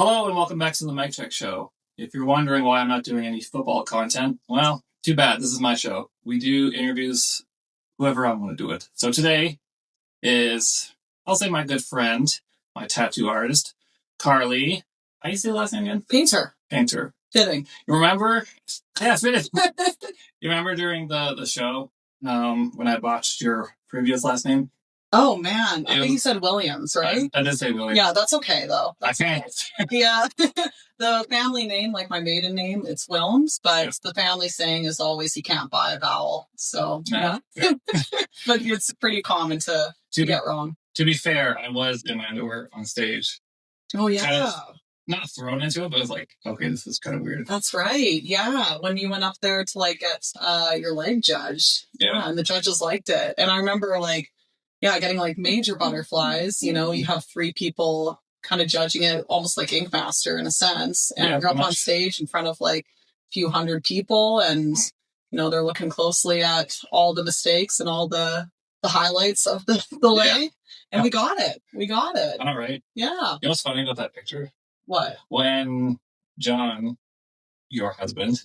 Hello and welcome back to the Mic Check Show. If you're wondering why I'm not doing any football content, well, too bad. This is my show. We do interviews whoever I want to do it. So today is, I'll say my good friend, my tattoo artist, Karli. How do you say the last name again? Paynter. Paynter. Fitting. You remember? Yeah, it's fitting. You remember during the show when I botched your previous last name? Oh, man. I think you said Williams, right? I did say Williams. Yeah, that's okay, though. I can't. Yeah. The family name, like my maiden name, it's Wilms, but the family saying is always you can't buy a vowel. So, yeah. But it's pretty common to get wrong. To be fair, I was in my underwear on stage. Oh, yeah. Kind of not thrown into it, but I was like, okay, this is kind of weird. That's right. Yeah. When you went up there to get your leg judged. Yeah. And the judges liked it. And I remember getting major butterflies. You know, you have three people kind of judging it, almost like Ink Master in a sense. And you're up on stage in front of a few hundred people, and they're looking closely at all the mistakes and all the highlights of the lay. Yeah. And we got it. All right. Yeah. You know what's funny about that picture? What? When John, your husband,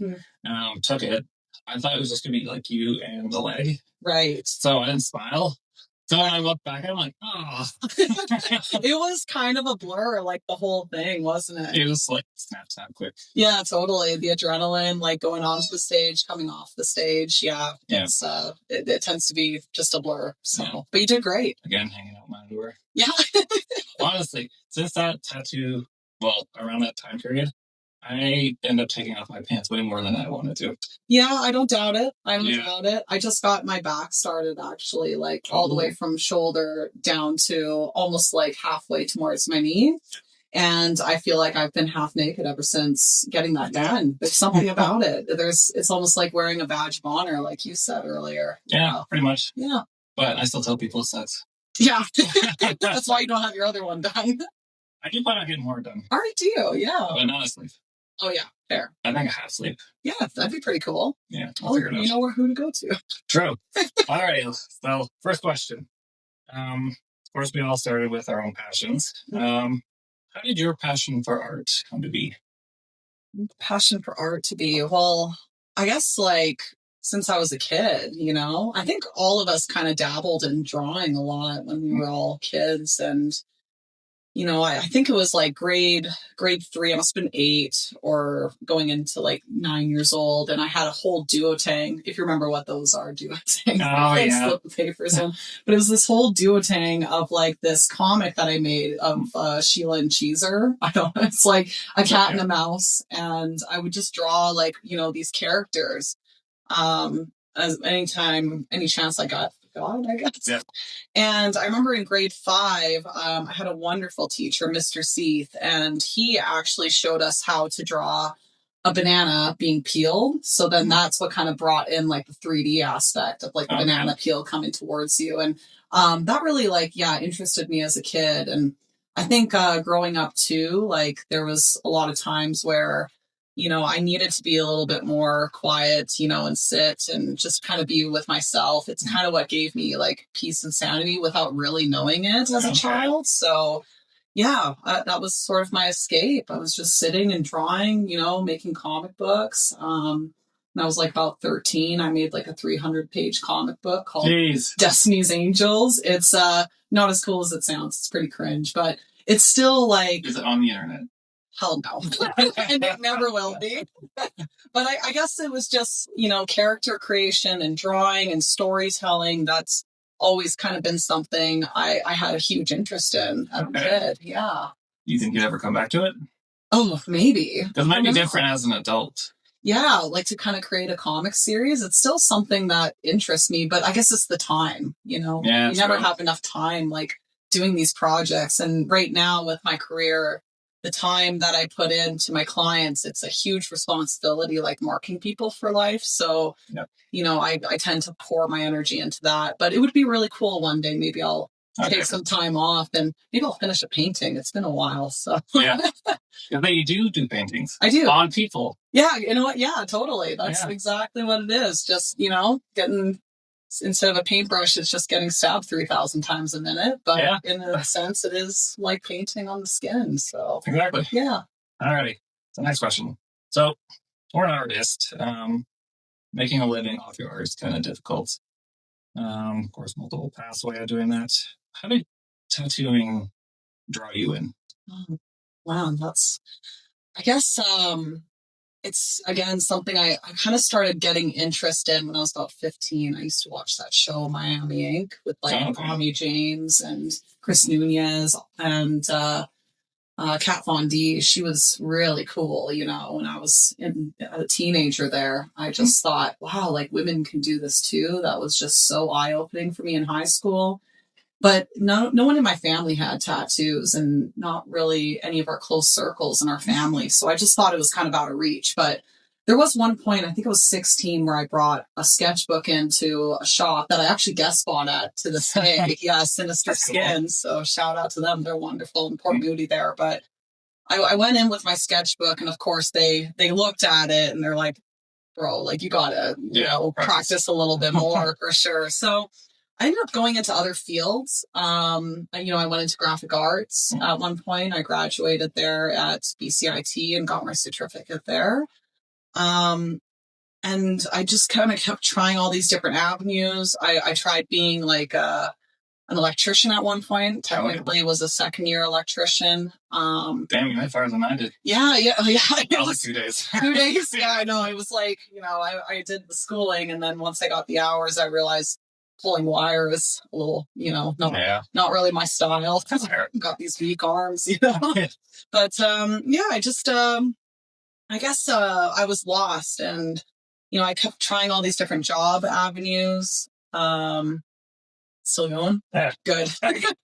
took it, I thought it was just going to be like you and the leg. Right. So I didn't smile. So when I looked back, I'm like, oh. It was kind of a blur, the whole thing, wasn't it? It was snap, quick. Yeah, totally. The adrenaline, going onto the stage, coming off the stage. Yeah. It's, it tends to be just a blur. So, But you did great. Again, hanging out in my underwear. Yeah. Honestly, since that tattoo, around that time period, I end up taking off my pants way more than I wanted to. Yeah, I don't doubt it. I just got my back started actually, all the way from shoulder down to almost halfway towards my knee. And I feel like I've been half naked ever since getting that done. There's something about it. It's almost like wearing a badge of honor, like you said earlier. Yeah, pretty much. Yeah. But I still tell people it sucks. Yeah. That's why you don't have your other one done. I do plan on getting more done. All right, do you? Yeah. But not a sleeve. Oh, yeah. Fair. I think a half sleeve. Yeah, that'd be pretty cool. Yeah, I'll figure it out. You know who to go to. True. All right. So, first question. Of course, we all started with our own passions. How did your passion for art come to be? Passion for art to be? Well, I guess since I was a kid, I think all of us kind of dabbled in drawing a lot when we were all kids. And I think it was grade 3, I must have been 8 or going into 9 years old. And I had a whole duotang, if you remember what those are, duotang. Oh, yeah. Slip the papers in. But it was this whole duotang of this comic that I made of Sheila and Cheezer. I don't know. It's like a cat and a mouse. And I would just draw these characters. As any chance I got, I guess. Yeah. And I remember in grade 5, I had a wonderful teacher, Mr. Seath, and he actually showed us how to draw a banana being peeled. So then that's what kind of brought in the 3D aspect of the banana peel coming towards you. And that really interested me as a kid. And I think growing up too, there was a lot of times where I needed to be a little bit more quiet, and sit and just kind of be with myself. It's kind of what gave me peace and sanity without really knowing it as a child. So yeah, that was sort of my escape. I was just sitting and drawing, making comic books. When I was about 13, I made a 300-page comic book called Destiny's Angels. It's not as cool as it sounds. It's pretty cringe, but it's still Is it on the internet? Hell no. And it never will be. But I guess it was just, character creation and drawing and storytelling. That's always kind of been something I had a huge interest in as a kid. Yeah. You think you'd ever come back to it? Oh, maybe. It might be different as an adult. Yeah, to kind of create a comic series. It's still something that interests me, but I guess it's the time, Yeah, you never have enough time, doing these projects. And right now with my career, the time that I put into my clients, it's a huge responsibility, marking people for life. So, I tend to pour my energy into that. But it would be really cool one day. Maybe I'll take some time off and maybe I'll finish a painting. It's been a while. So yeah. But you do paintings. I do. On people. Yeah, you know what? Yeah, totally. That's exactly what it is. Just, getting instead of a paintbrush, it's just getting stabbed 3,000 times a minute. But Yeah. in a sense, it is like painting on the skin. So Exactly. yeah. Alrighty. So next question. So for an artist, making a living off your art is kind of difficult. Of course, multiple paths way of doing that. How did tattooing draw you in? Wow, that's, I guess, it's again something I kind of started getting interested in when I was about 15. I used to watch that show Miami Ink with like Ami James and Chris Nunez and Kat Von D. She was really cool, you know. When I was a teenager there, I just thought, wow, like women can do this too. That was just so eye-opening for me in high school. But no one in my family had tattoos, and not really any of our close circles in our family. So I just thought it was kind of out of reach. But there was one point, I think it was 16, where I brought a sketchbook into a shop that I actually guest spot at to this day. Yeah, Sinister Skin. Cool. So shout out to them. They're wonderful in Port Moody there. But I went in with my sketchbook, and of course they looked at it and they're like, bro, like you gotta, practice a little bit more for sure. So I ended up going into other fields. I went into graphic arts at one point. I graduated there at BCIT and got my certificate there. And I just kind of kept trying all these different avenues. I tried being like an electrician at one point. Technically was a second-year electrician. Damn, you went farther than I did. Yeah. It was like 2 days. 2 days. Yeah, I know. It was like, I did the schooling, and then once I got the hours, I realized pulling wire is a little, not really my style. Got these weak arms, But I just I guess I was lost, and I kept trying all these different job avenues. Still going? Yeah. Good.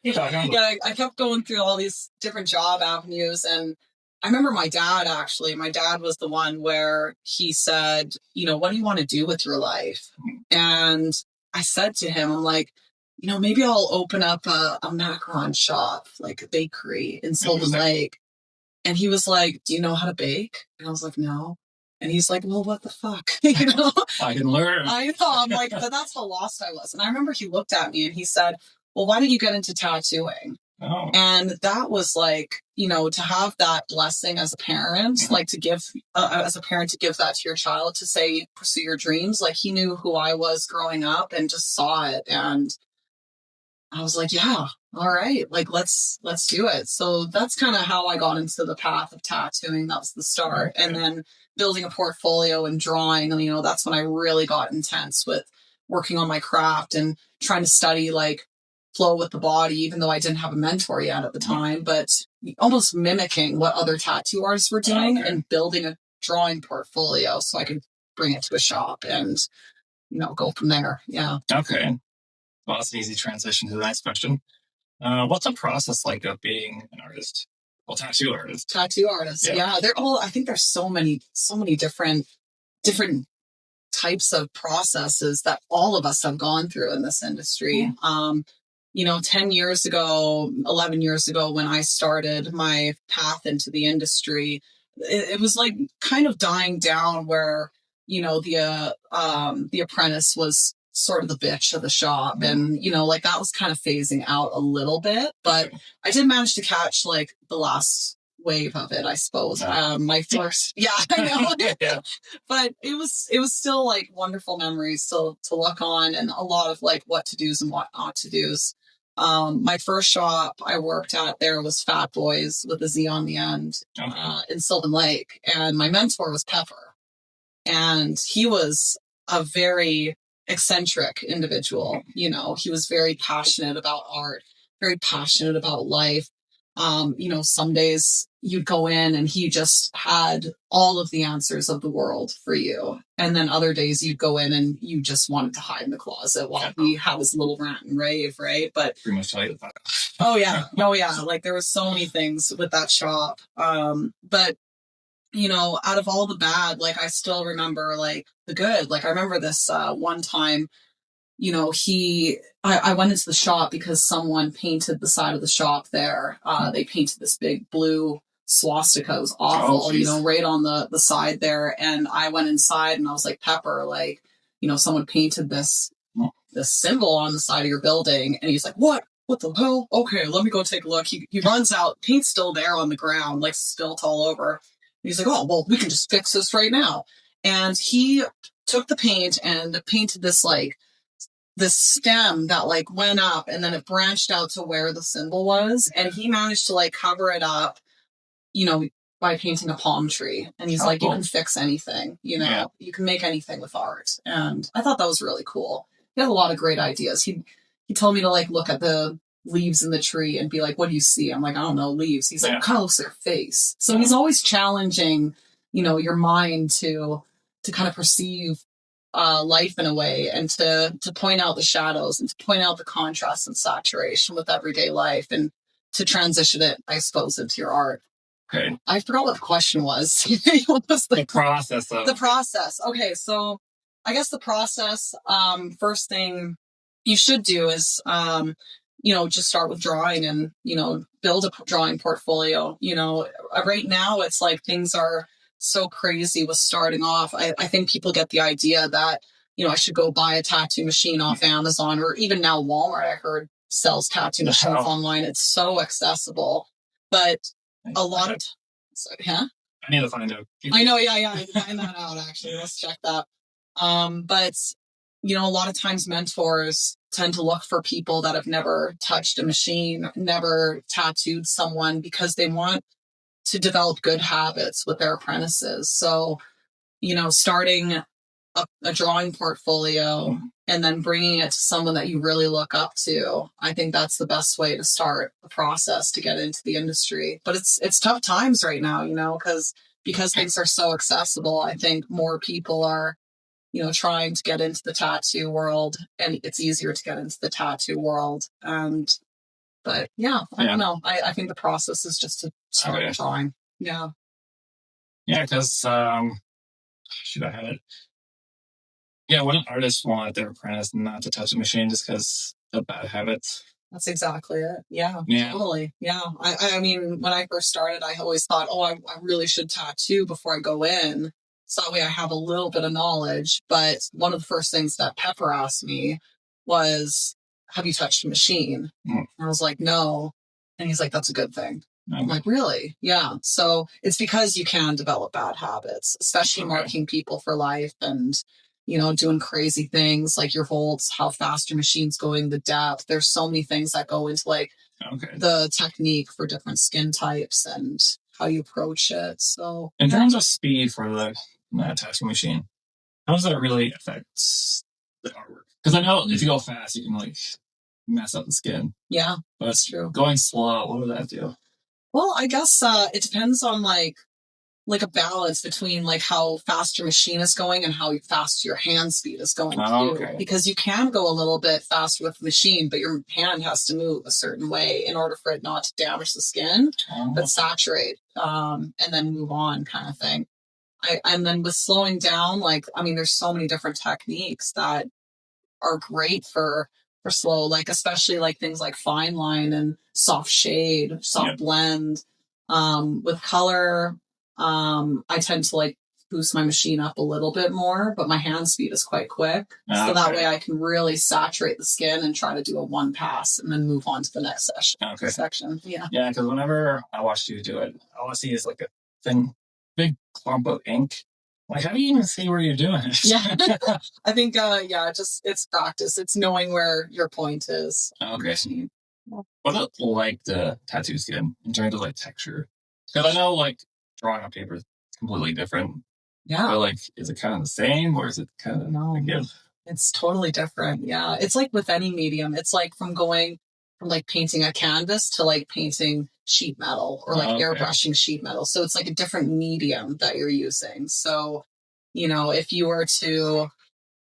Yeah, I kept going through all these different job avenues, and I remember my dad was the one where he said, what do you want to do with your life? And I said to him, I'm like, maybe I'll open up a macaron shop, like a bakery in Sylvan Lake. And he was like, do you know how to bake? And I was like, no. And he's like, well, what the fuck? I can learn. I know. I'm like, but that's how lost I was. And I remember he looked at me and he said, well, why don't you get into tattooing? Oh. And that was like, to have that blessing as a parent, like to give, as a parent, to give that to your child, to say, pursue your dreams. Like he knew who I was growing up and just saw it. And I was like, yeah, all right, like let's do it. So that's kind of how I got into the path of tattooing. That was the start. Okay. And then building a portfolio and drawing, that's when I really got intense with working on my craft and trying to study like flow with the body, even though I didn't have a mentor yet at the time, but almost mimicking what other tattoo artists were doing and building a drawing portfolio so I could bring it to a shop and, go from there. Yeah. Okay. Well, that's an easy transition to the next question. What's a process like of being an artist? Well, tattoo artist. Tattoo artists. Yeah. They're all, I think there's so many different types of processes that all of us have gone through in this industry. 10 years ago, 11 years ago, when I started my path into the industry, it was like kind of dying down where, the apprentice was sort of the bitch of the shop. And, like that was kind of phasing out a little bit, but I did manage to catch like the last wave of it, I suppose. My first, I know. But it was still like wonderful memories to look on, and a lot of like what to do's and what not to do's. My first shop I worked at there was Fat Boys with a Z on the end in Sylvan Lake. And my mentor was Pepper. And he was a very eccentric individual. He was very passionate about art, very passionate about life. Some days you'd go in and he just had all of the answers of the world for you. And then other days you'd go in and you just wanted to hide in the closet while he had his little rant and rave, right? But pretty much tell you that. Oh yeah. Like there was so many things with that shop. But out of all the bad, like I still remember like the good. Like I remember this one time, I went into the shop because someone painted the side of the shop there. They painted this big blue swastika. It was awful, right on the side there. And I went inside and I was like, Pepper, like, someone painted this this symbol on the side of your building. And he's like, what the hell? Okay, let me go take a look. He runs out, paint's still there on the ground, like spilt all over. And he's like, oh, well, we can just fix this right now. And he took the paint and painted this stem that like went up and then it branched out to where the symbol was. And he managed to like cover it up, by painting a palm tree. And he's like, cool. You can fix anything, you can make anything with art. And I thought that was really cool. He had a lot of great ideas. He told me to like look at the leaves in the tree and be like, what do you see? I'm like, I don't know, leaves. He's like, kind of looks like a face. So he's always challenging, your mind to kind of perceive life in a way, and to point out the shadows and to point out the contrast and saturation with everyday life, and to transition it, I suppose, into your art. Okay. I forgot what the question was. What was the process of the process? Okay, so I guess the process, first thing you should do is just start with drawing and build a drawing portfolio. Right now it's like things are so crazy with starting off. I think people get the idea that I should go buy a tattoo machine off Amazon, or even now Walmart, I heard, sells tattoo machines online. It's so accessible, but a lot of I need to find out. I know, yeah, I need to find that out, actually. Let's check that. But a lot of times mentors tend to look for people that have never touched a machine, never tattooed someone, because they want to develop good habits with their apprentices. So, starting a drawing portfolio and then bringing it to someone that you really look up to, I think that's the best way to start the process to get into the industry. But it's tough times right now, because things are so accessible. I think more people are, trying to get into the tattoo world, and it's easier to get into the tattoo world. But I don't know. I think the process is just to start drawing. Yeah. Yeah, because should I have it? Yeah, wouldn't artists want their apprentice not to touch a machine just because of bad habits? That's exactly it. Yeah, totally. Yeah. I mean, when I first started, I always thought, I really should tattoo before I go in. So that way I have a little bit of knowledge. But one of the first things that Pepper asked me was, have you touched a machine? And I was like, no. And he's like, that's a good thing. I'm like, really? Yeah. So it's because you can develop bad habits, especially marking people for life and, doing crazy things like your volts, how fast your machine's going, the depth. There's so many things that go into the technique for different skin types and how you approach it. So in terms of speed for the tattoo machine, how does that really affect the artwork? Because I know if you go fast, you can mess up the skin. Yeah, but that's true. Going slow, what would that do? Well, I guess it depends on a balance between how fast your machine is going and how fast your hand speed is going too. Okay. Because you can go a little bit faster with the machine, but your hand has to move a certain way in order for it not to damage the skin, but saturate, and then move on, kind of thing. And then with slowing down, there's so many different techniques that are great for slow, especially things like fine line and soft shade, soft blend. With color, I tend to boost my machine up a little bit more, but my hand speed is quite quick. Okay. So that way I can really saturate the skin and try to do a one pass and then move on to the next section. Yeah. Yeah, because whenever I watch you do it, all I see is a thin, big clump of ink. How do you even see where you're doing it? Yeah. I think, it's practice. It's knowing where your point is. Okay. What about the tattoo skin in terms of texture? Because I know drawing on paper is completely different. Yeah. But is it kind of the same, or is it kind of no? It's totally different. Yeah. It's with any medium. It's from going from painting a canvas to painting sheet metal or airbrushing sheet metal. So it's a different medium that you're using. So, if you were to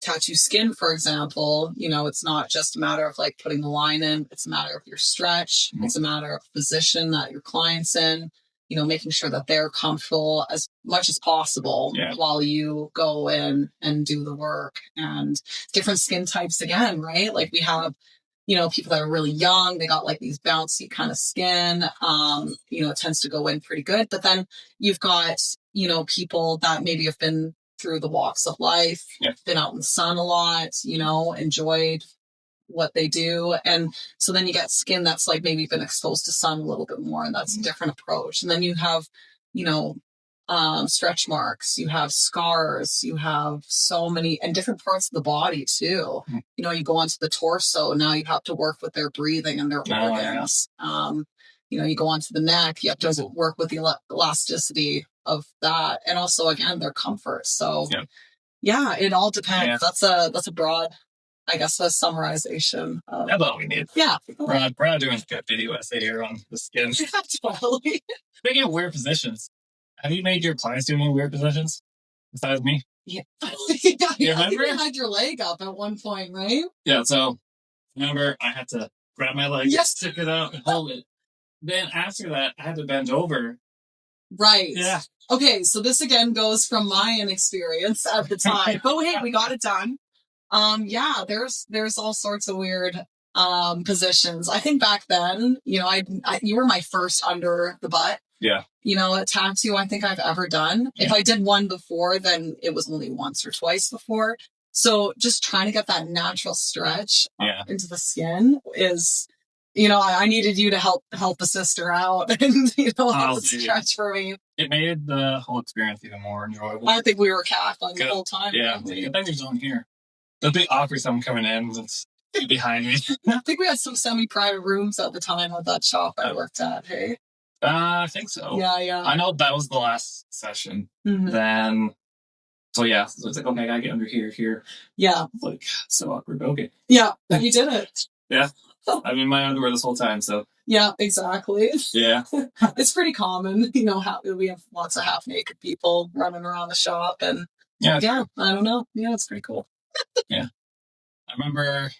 tattoo skin, for example, it's not just a matter of putting the line in. It's a matter of your stretch. Mm-hmm. It's a matter of position that your client's in, making sure that they're comfortable as much as possible while you go in and do the work. And different skin types again, right? We have, people that are really young, they got these bouncy kind of skin, it tends to go in pretty good. But then you've got, people that maybe have been through the walks of life, been out in the sun a lot, enjoyed what they do. And so then you get skin that's like maybe been exposed to sun a little bit more, and that's a different approach. And then you have, stretch marks, you have scars, you have so many and different parts of the body too. You go onto the torso, now you have to work with their breathing and their organs. You go onto the neck, you have to work with the elasticity of that, and also again their comfort. So yeah, it all depends. That's a broad, I guess, a summarization. That's all we need. Yeah. We're not doing a video essay here on the skin. Totally. Speaking of weird positions, have you made your clients do any weird positions besides me? Yeah. You remember? You had your leg up at one point, right? Yeah, so remember I had to grab my leg, stick it out, and hold it. Then after that, I had to bend over. Right. Yeah. Okay, so this again goes from my inexperience at the time. But hey, we got it done. There's all sorts of weird positions. I think back then, you were my first under the butt. Yeah. A tattoo I think I've ever done. Yeah. If I did one before, then it was only once or twice before. So just trying to get that natural stretch into the skin is, I needed you to help a sister out and, help stretch for me. It made the whole experience even more enjoyable. I think we were cackling the whole time. Yeah. I think there's one here. There'll be awkward someone coming in that's behind me. I think we had some semi-private rooms at the time at that shop I worked at, hey? I think so. Yeah. I know that was the last session. Mm-hmm. Then, so it's like, okay, I gotta get under here. Yeah. Like, so awkward, but okay. Yeah, you did it. Yeah. I'm in my underwear this whole time, so. Yeah, exactly. Yeah. It's pretty common, how we have lots of half-naked people running around the shop, and I don't know. Yeah, it's pretty cool. Yeah. I remember, of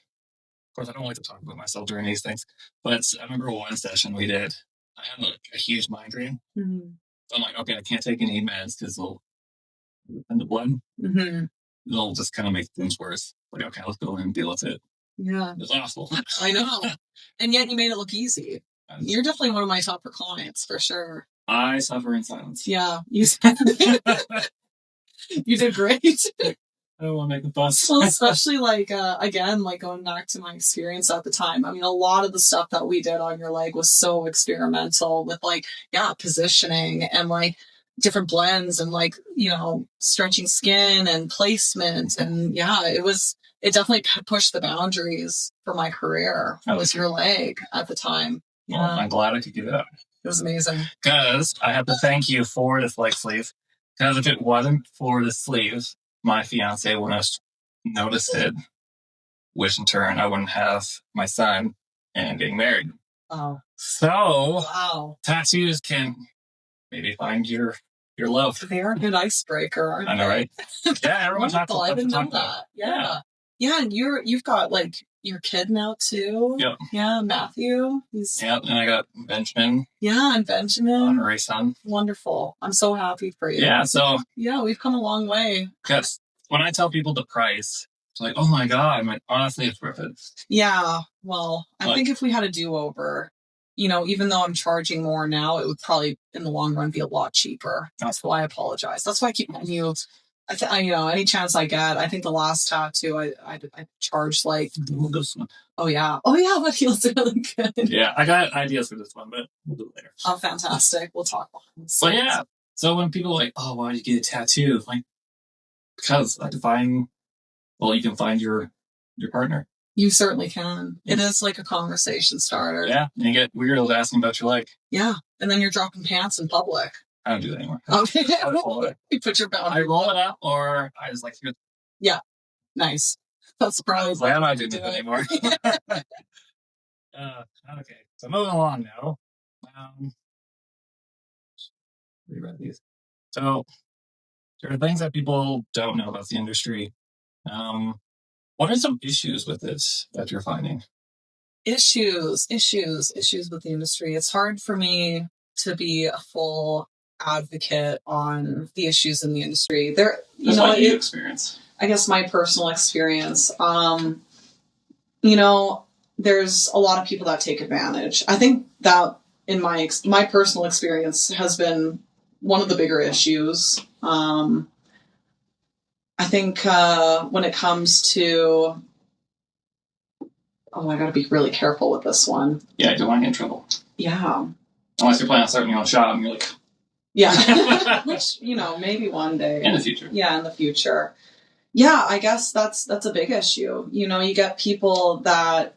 course, I don't like to talk about myself during these things, but I remember one session we did. I had like a huge migraine. Mm-hmm. So I'm like, okay, I can't take any meds because they'll in the blood. Mm-hmm. It'll just kind of make things worse. Like, okay, let's go and deal with it. Yeah. It's awful. I know. And yet you made it look easy. You're definitely one of my tougher clients, for sure. I suffer in silence. Yeah. You did great. I don't want to make a fuss. Well, especially again, going back to my experience at the time. I mean, a lot of the stuff that we did on your leg was so experimental with positioning and different blends and stretching skin and placement. And it definitely pushed the boundaries for my career. That was your leg at the time. Well, I'm glad I could give it up. It was amazing. Because I have to thank you for this leg sleeve. Because if it wasn't for the sleeves, my fiance wouldn't have noticed it, which in turn I wouldn't have my son and getting married. Oh. So, tattoos can maybe find your love. They are a good icebreaker, aren't they? I know, right? Yeah, everyone's not I didn't know that. Yeah. Yeah, and you've got your kid now too. Yep. Yeah, Matthew. Yep, and I got Benjamin. Yeah, and Benjamin. Honorary son. Wonderful. I'm so happy for you. Yeah, so. Yeah, we've come a long way. Because when I tell people the price, it's like, oh my God, honestly, it's worth it. Yeah, well, I think if we had a do-over, even though I'm charging more now, it would probably, in the long run, be a lot cheaper. That's why I apologize. That's why I keep telling you, any chance I get. I think the last tattoo, I charged this one. Oh yeah, but he looks really good. Yeah, I got ideas for this one, but we'll do it later. Oh, fantastic. We'll talk about this. But yeah, so when people are like, oh, why did you get a tattoo? Because I define, you can find your partner. You certainly can. It is like a conversation starter. Yeah, and you get weirdos asking about your leg. Yeah, and then you're dropping pants in public. I don't do that anymore. Okay. You put your boundary. I roll it up, or I just to get... Yeah, nice. That's probably. I'm not doing that anymore. Okay, so moving along now. Reread these. So there are things that people don't know about the industry. What are some issues with this that you're finding? Issues with the industry. It's hard for me to be a full advocate on the issues in the industry. What you experience. I guess my personal experience. There's a lot of people that take advantage. I think that in my personal experience has been one of the bigger issues. I think when it comes to Oh, I got to be really careful with this one. Yeah, I don't want to get in trouble. Yeah. Unless you're planning on starting your own shop and you're like... Yeah. Which, maybe one day. In the future. Yeah, in the future. Yeah, I guess that's a big issue. You get people that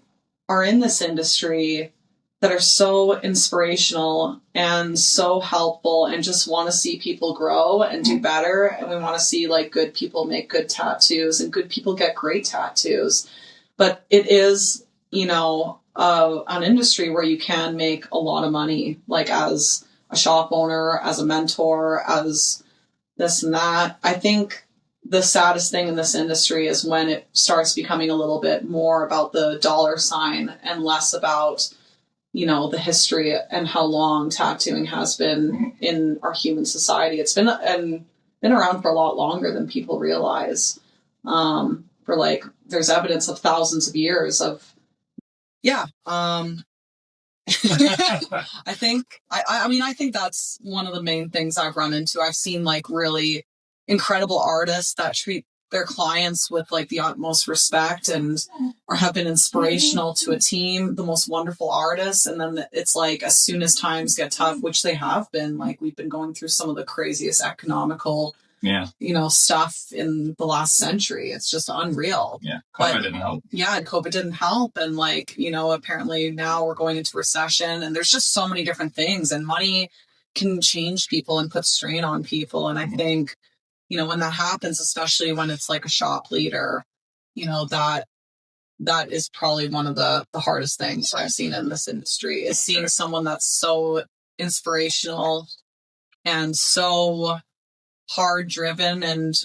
are in this industry that are so inspirational and so helpful and just want to see people grow and do better. And we want to see like good people make good tattoos and good people get great tattoos. But it is, an industry where you can make a lot of money, like as a shop owner, as a mentor, as this and that. I think the saddest thing in this industry is when it starts becoming a little bit more about the dollar sign and less about, the history and how long tattooing has been in our human society. It's been around for a lot longer than people realize. There's evidence of thousands of years of, I think that's one of the main things I've run into. I've seen like really incredible artists that treat their clients with like the utmost respect and or have been inspirational to a team, the most wonderful artists. And then it's like, as soon as times get tough, which they have been, like we've been going through some of the craziest economical, stuff in the last century. It's just unreal. Yeah. COVID didn't help. Yeah. And COVID didn't help. And apparently now we're going into recession and there's just so many different things, and money can change people and put strain on people. And I think, when that happens, especially when it's like a shop leader, that is probably one of the hardest things I've seen in this industry, is seeing someone that's so inspirational and so hard driven and,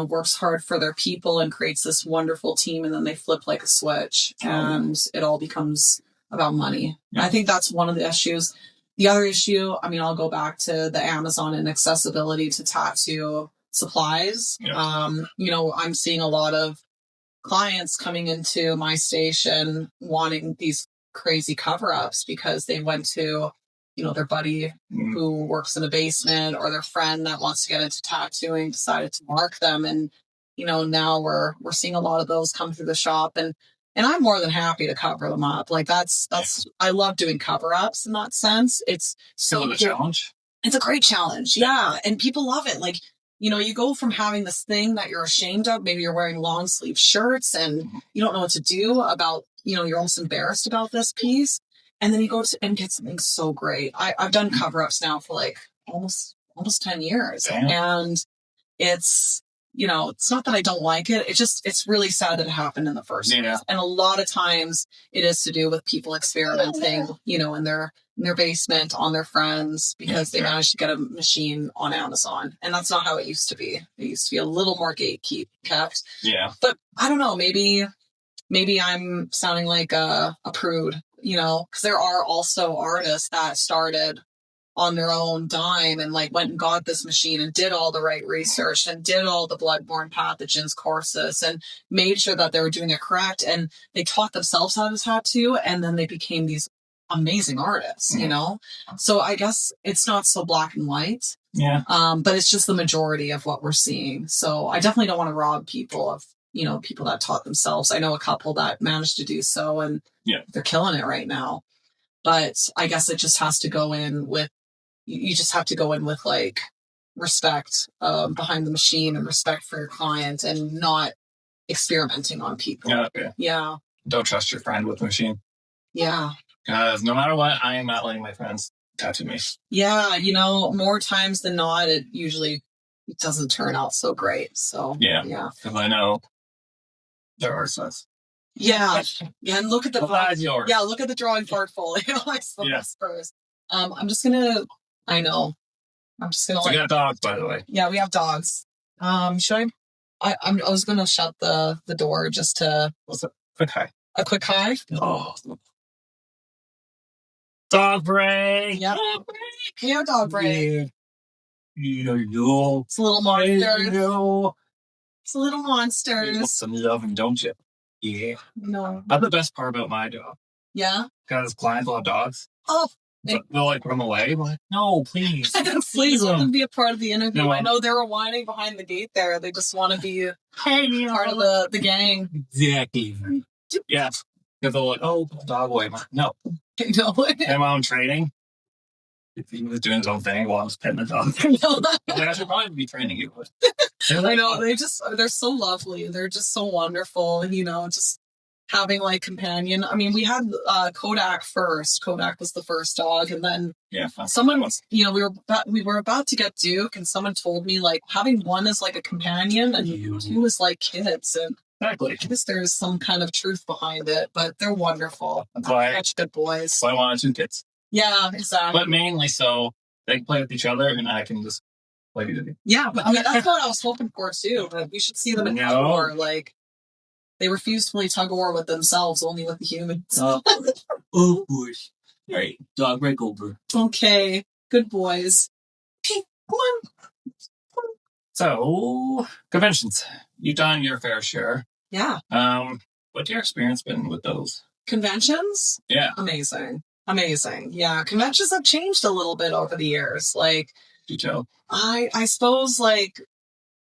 works hard for their people and creates this wonderful team. And then they flip like a switch and it all becomes about money. Yeah. I think that's one of the issues. The other issue, I'll go back to the Amazon and accessibility to tattoo supplies. Yeah. I'm seeing a lot of clients coming into my station wanting these crazy cover-ups because they went to, their buddy who works in a basement, or their friend that wants to get into tattooing decided to mark them. And, now we're seeing a lot of those come through the shop, and I'm more than happy to cover them up. Like that's, I love doing cover-ups in that sense. It's so a challenge. It's a great challenge. Yeah. And people love it. Like, you go from having this thing that you're ashamed of. Maybe you're wearing long sleeve shirts and you don't know what to do about, you're almost embarrassed about this piece. And then you go and get something so great. I've done cover-ups now for like almost 10 years. Damn. And it's, it's not that I don't like it. It's really sad that it happened in the first place. And a lot of times it is to do with people experimenting, in their basement on their friends because they managed to get a machine on Amazon. And that's not how it used to be. It used to be a little more gatekept. Yeah. But I don't know, maybe I'm sounding like a prude, because there are also artists that started on their own dime and like went and got this machine and did all the right research and did all the bloodborne pathogens courses and made sure that they were doing it correct. And they taught themselves how to tattoo, and then they became these amazing artists, So I guess it's not so black and white. Yeah. But it's just the majority of what we're seeing. So I definitely don't want to rob people of, people that taught themselves. I know a couple that managed to do so, and they're killing it right now. But I guess it just has to go in with, you just have to go in with like respect behind the machine and respect for your client and not experimenting on people. Yeah. Don't trust your friend with the machine. Yeah. Because no matter what, I am not letting my friends tattoo me. Yeah. More times than not, it doesn't turn out so great. So yeah. Because I know there are such. Yeah. Yeah. And look at the yours. Yeah, look at the drawing portfolio. Like some whispers. I'm just gonna We got dogs, by the way. Yeah, we have dogs. Should I was gonna shut the door just to quick hi. A quick hi? Oh. Dog break. Yeah. Yeah, dog break. Yeah. It's a little monster. It's a little monster. You want some loving, don't you? Yeah. No. That's the best part about my job. Yeah? Because clients will have dogs. Oh. They'll like put them away. I'm like, no, please. Please let them be a part of the interview. No, I know they were whining behind the gate there. They just want to be part of the gang. Exactly. Yeah. Because they're like, oh, dog boy. No. I know. And while I'm training, if he was doing his own thing while I was petting the dog, I should probably be training you. But I know, they're so lovely. They're just so wonderful, just having like companion. I mean, we had Kodak first. Kodak was the first dog, and then someone was, we were about to get Duke, and someone told me like having one as like a companion, and he was like kids, and exactly. I guess there's some kind of truth behind it, but they're wonderful. That's why such good boys. So I wanted 2 kids. Yeah, exactly. But mainly so they can play with each other, and I can just play with them. Yeah, but I mean that's what I was hoping for too. But we should see them in tug of war. Like they refuse to play tug of war with themselves, only with the humans. Oh boy! All right, dog break over. Okay, good boys. Okay, come on. So conventions, you've done your fair share. Yeah. What's your experience been with those conventions? Yeah, amazing. Yeah, conventions have changed a little bit over the years. Like, detail. I suppose like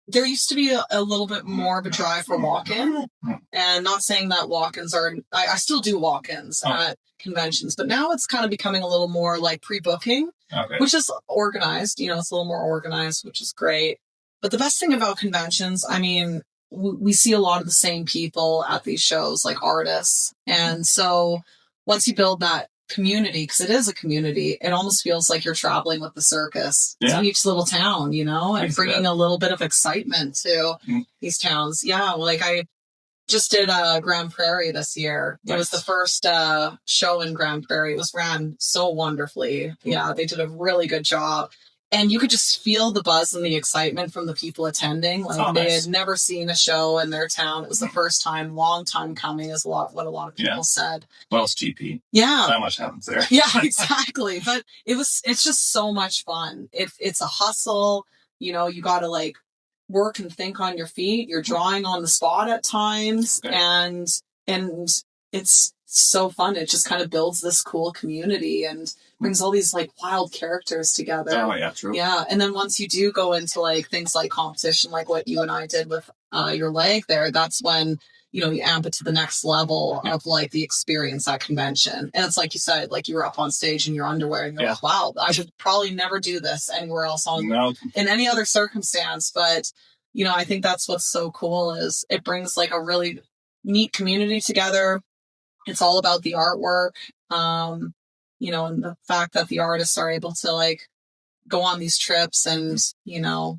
there used to be a little bit more of a drive for walk-in, and not saying that walk-ins are. I still do walk-ins at conventions, but now it's kind of becoming a little more like pre-booking, which is organized. It's a little more organized, which is great. But the best thing about conventions, I mean, we see a lot of the same people at these shows, like artists. And so once you build that community, because it is a community, it almost feels like you're traveling with the circus to each little town, and bringing a little bit of excitement to these towns. Yeah, like I just did Grand Prairie this year. Nice. It was the first show in Grand Prairie. It was ran so wonderfully. Yeah, they did a really good job. And you could just feel the buzz and the excitement from the people attending. Like they had never seen a show in their town. It was the first time, long time coming, is what a lot of people said. Well, it's GP. Yeah. Not much happens there. Yeah, exactly. But it's just so much fun. It's a hustle. You got to like work and think on your feet. You're drawing on the spot at times. Okay. And it's so fun. It just kind of builds this cool community and brings all these like wild characters together. Oh yeah, true. Yeah, and then once you do go into like things like competition, like what you and I did with your leg there, that's when you amp it to the next level of like the experience at convention. And it's like you said, like you were up on stage in your underwear and you're like, wow, I should probably never do this anywhere else in any other circumstance. But I think that's what's so cool is it brings like a really neat community together. It's all about the artwork, and the fact that the artists are able to like go on these trips and,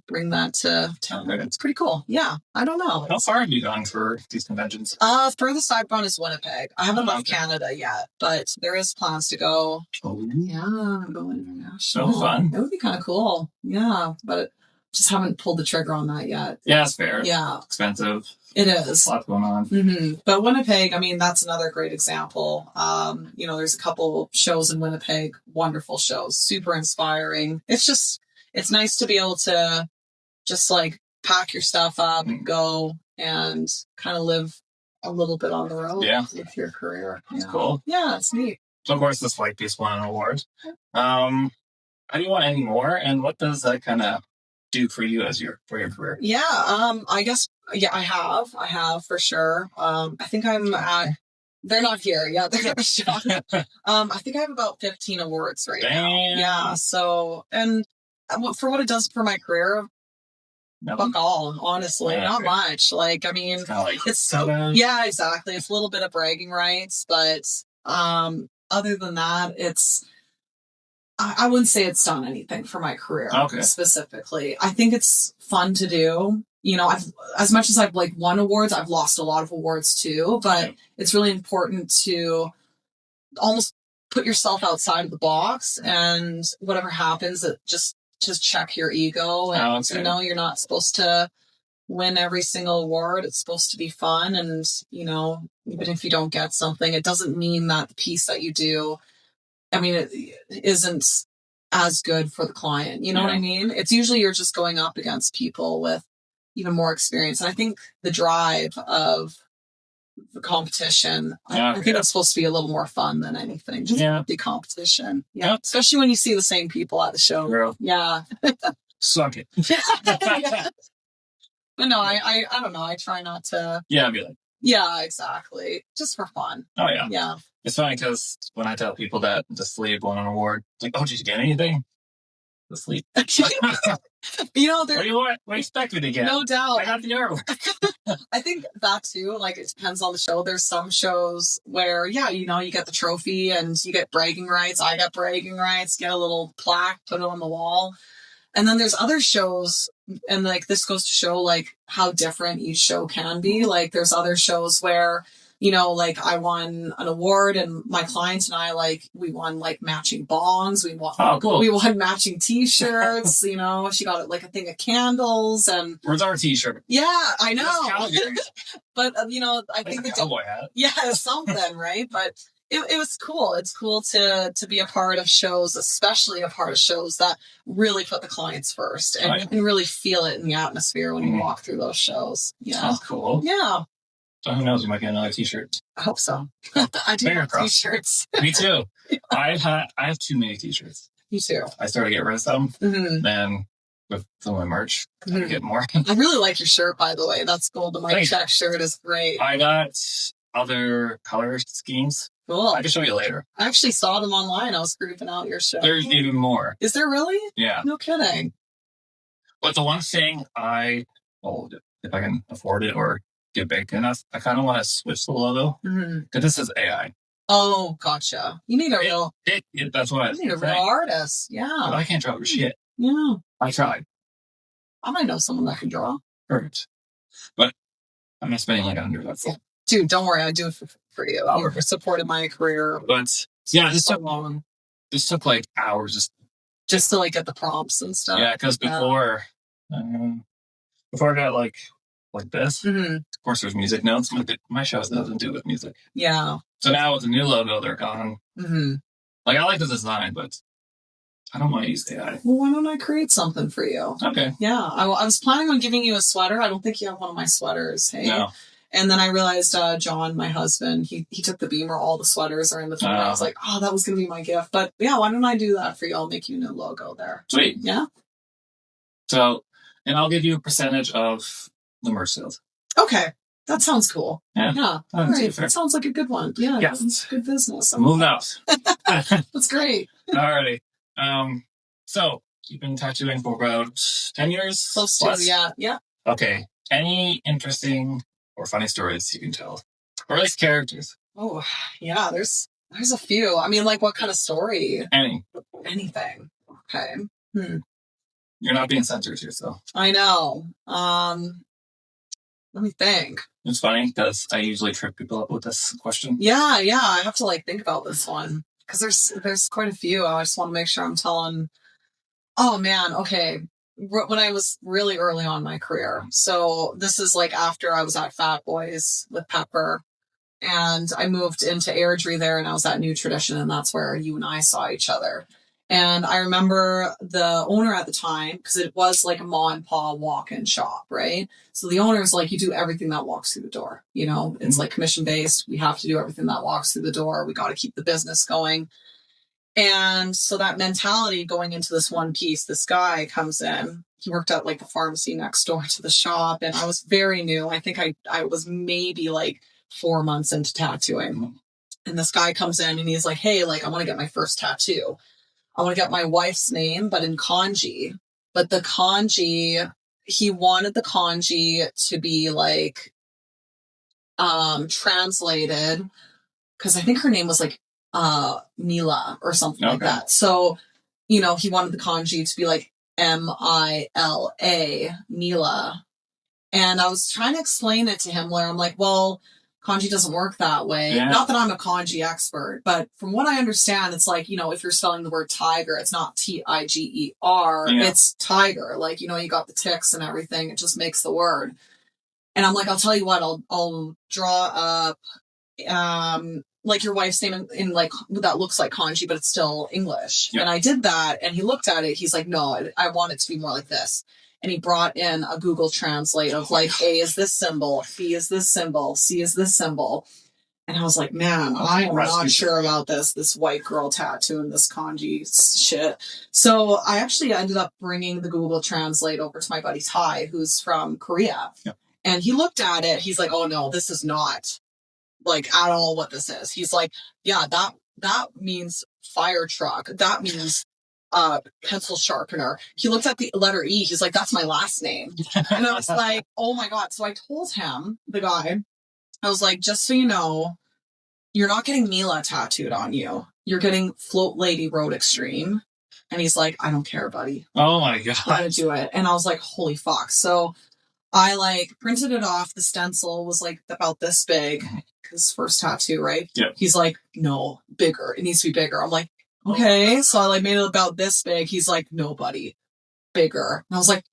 bring that to town. It's pretty cool. Yeah. I don't know. How far have you gone for these conventions? Furthest I've gone is Winnipeg. I haven't left Canada yet, but there is plans to go. Oh. Yeah. Go international. So fun. It would be kind of cool. Yeah. But just haven't pulled the trigger on that yet. Yeah, it's fair. Yeah. Expensive. It is. A lot going on. Mm-hmm. But Winnipeg, I mean, that's another great example. There's a couple shows in Winnipeg, wonderful shows, super inspiring. It's nice to be able to just like pack your stuff up and go and kind of live a little bit on the road with your career. That's cool. Yeah, it's neat. So, of course, this Flight Piece won an award. How do you want any more? And what does that kind of do for you for your career? Yeah, I guess, I have for sure. I think I'm at, they're not here. Yeah, they're not shot. I think I have about 15 awards right now. Yeah, so, and for what it does for my careher, fuck all, honestly, not much. Like, I mean, yeah, exactly. It's a little bit of bragging rights, but other than that, I wouldn't say it's done anything for my career specifically. I think it's fun to do. As much as I've like won awards, I've lost a lot of awards too, but it's really important to almost put yourself outside of the box, and whatever happens, it just check your ego. And, you're not supposed to win every single award. It's supposed to be fun. And, even if you don't get something, it doesn't mean that the piece that you do, it isn't as good for the client. You know what I mean? It's usually you're just going up against people with even more experience. And I think the drive of the competition, I think it's supposed to be a little more fun than anything. Just the competition. Yeah. Especially when you see the same people at the show. Girl. Yeah. Suck it. But no, I don't know. I try not to. Yeah, I'd be like, Yeah, exactly. Just for fun. Oh, yeah. Yeah. It's funny because when I tell people that the sleeve won an award, it's like, oh, did you get anything? The sleeve. You know, What do you want? What do you expect me to get? No doubt. I got the artwork. I think that too, like it depends on the show. There's some shows where, yeah, you know, you get the trophy and you get bragging rights. I got bragging rights, get a little plaque, put it on the wall. And then there's other shows, and like this goes to show like how different each show can be. Like there's other shows where, you know, like I won an award and my clients and I, like, we won like matching bongs. We won matching t-shirts, you know, she got like a thing of candles and. Where's our t-shirt? Yeah, I know. But, you know, I think the cowboy hat. Yeah, something, right? But it was cool. It's cool to be a part of shows, especially a part of shows that really put the clients first and you can really feel it in the atmosphere when you walk through those shows. Yeah. That's cool. Yeah. So who knows? We might get another t-shirt. I hope so. I do have t-shirts. Me too. Yeah. I have too many t-shirts. Me too. I started to get rid of some. Mm-hmm. Then with some of my merch, I get more. I really like your shirt, by the way. That's cool. The Mike Check shirt is great. I got other color schemes. Cool. I can show you later. I actually saw them online. I was creeping out your show. There's even more. Is there really? Yeah. No kidding. But the one thing if I can afford it or get big enough, I kind of want to switch the logo. Because this is AI. Oh, gotcha. You need a real... That's what you need a real artist. Yeah. But I can't draw for shit. Yeah. I tried. I might know someone that can draw. Perfect. But I'm not spending like $100. Yeah. Dude, don't worry. I do it for you. You've supported my career. But yeah, this took like hours just to like get the prompts and stuff. Yeah, because before I got like this, of course there's music notes. My show doesn't do with music. Yeah. So now with the new logo, they're gone. Like I like the design, but I don't want to use AI. Well, why don't I create something for you? Okay. Yeah, I was planning on giving you a sweater. I don't think you have one of my sweaters. Hey. No. And then I realized John, my husband, he took the Beamer. All the sweaters are in the Beamer. I was like, oh, that was going to be my gift. But yeah, why don't I do that for you? I'll make you a new logo there. Sweet. Yeah. So, and I'll give you a percentage of the merch sales. Okay. That sounds cool. Yeah. Yeah. All right. That sounds like a good one. Yeah. Yes. It's good business. Moving out. That's great. Alrighty. So you've been tattooing for about 10 years? Close to, yeah. Yeah. Okay. Any interesting or funny stories you can tell? Or at least characters? Oh, yeah. There's a few. I mean, like what kind of story? Anything. Okay. You're not being censored here, so. I know. Let me think. It's funny because I usually trip people up with this question. Yeah. I have to like think about this one because there's quite a few. I just want to make sure I'm telling. Oh man. Okay. When I was really early on in my career. So this is like after I was at Fat Boys with Pepper and I moved into Airdrie there and I was at New Tradition and that's where you and I saw each other. And I remember the owner at the time, because it was like a ma and pa walk-in shop, right? So the owner's like, you do everything that walks through the door. You know, it's like commission-based. We have to do everything that walks through the door. We got to keep the business going. And so that mentality going into this one piece, this guy comes in. He worked at like the pharmacy next door to the shop. And I was very new. I think I was maybe like 4 months into tattooing. And this guy comes in and he's like, hey, like I want to get my first tattoo. I want to get my wife's name, but in kanji. But the kanji, he wanted the kanji to be like translated because I think her name was like Mila or something like that. So, you know, he wanted the kanji to be like Mila, Mila. And I was trying to explain it to him where I'm like, well, kanji doesn't work that way. Yeah. Not that I'm a kanji expert, but from what I understand, it's like, you know, if you're spelling the word tiger, it's not Tiger. Yeah. It's tiger. Like, you know, you got the ticks and everything. It just makes the word. And I'm like, I'll tell you what, I'll draw up, like your wife's name in like, that looks like kanji, but it's still English. Yep. And I did that and he looked at it. He's like, no, I want it to be more like this. And he brought in a Google Translate of like, A is this symbol, B is this symbol, C is this symbol. And I was like, man, I am not sure about this white girl tattoo and this kanji shit. So I actually ended up bringing the Google Translate over to my buddy Ty, who's from Korea. Yep. And he looked at it. He's like, oh no, this is not like at all what this is. He's like, yeah, that means fire truck. That means pencil sharpener. He looked at the letter E. He's like, that's my last name. And I was like, oh my God. So I told him, the guy, I was like, just so you know, you're not getting Mila tattooed on you. You're getting Float Lady Road Extreme. And he's like, I don't care, buddy. Oh my God. I'm gonna do it. And I was like, holy fuck. So I like printed it off. The stencil was like about this big. His first tattoo, right? Yeah. He's like, no, bigger. It needs to be bigger. I'm like, okay. So I like made it about this big. He's like, no, buddy, bigger. And I was like,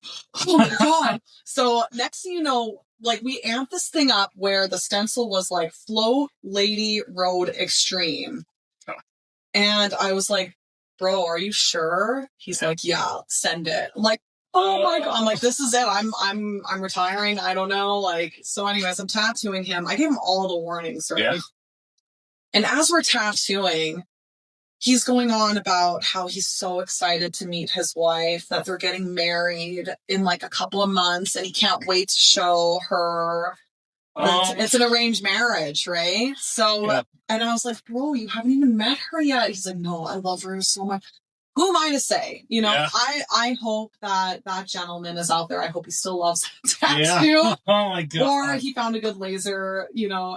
oh my God. So next thing you know, like we amped this thing up where the stencil was like Float Lady Road Extreme. Oh. And I was like, bro, are you sure? He's like, yeah, send it. I'm like, oh my God. I'm like, this is it. I'm retiring. I don't know. Like, so anyways, I'm tattooing him. I gave him all the warnings, right? Yeah. And as we're tattooing, he's going on about how he's so excited to meet his wife, that they're getting married in like a couple of months, and he can't wait to show her. It's an arranged marriage, right? So, yeah. And I was like, bro, you haven't even met her yet. He's like, no, I love her so much. Who am I to say? You know, yeah. I hope that gentleman is out there. I hope he still loves tattoo. Yeah. Oh my God. Or he found a good laser,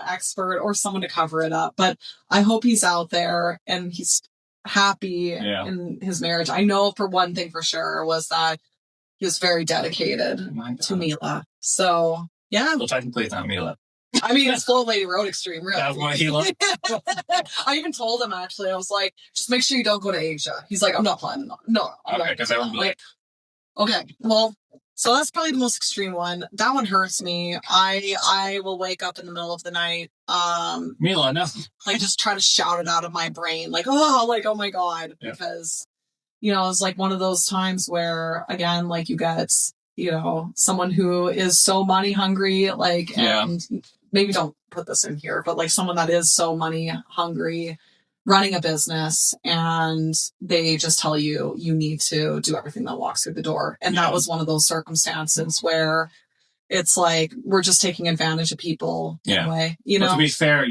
expert or someone to cover it up. But I hope he's out there and he's happy in his marriage. I know for one thing for sure was that he was very dedicated to Mila. So, yeah. Well, technically it's not Mila. I mean, it's Float Lady Road Extreme, really. That's what he loves. I even told him, actually, I was like, just make sure you don't go to Asia. He's like, I'm not planning on. No. Okay, because I would be like, okay, well, so that's probably the most extreme one. That one hurts me. I will wake up in the middle of the night. Mila, no. Like, just try to shout it out of my brain. Like, oh my God. Yeah. Because, it's like one of those times where, again, like you get, someone who is so money hungry, like, and maybe don't put this in here, but like someone that is so money hungry running a business, and they just tell you need to do everything that walks through the door. And that was one of those circumstances where it's like, we're just taking advantage of people in a way, But to be fair,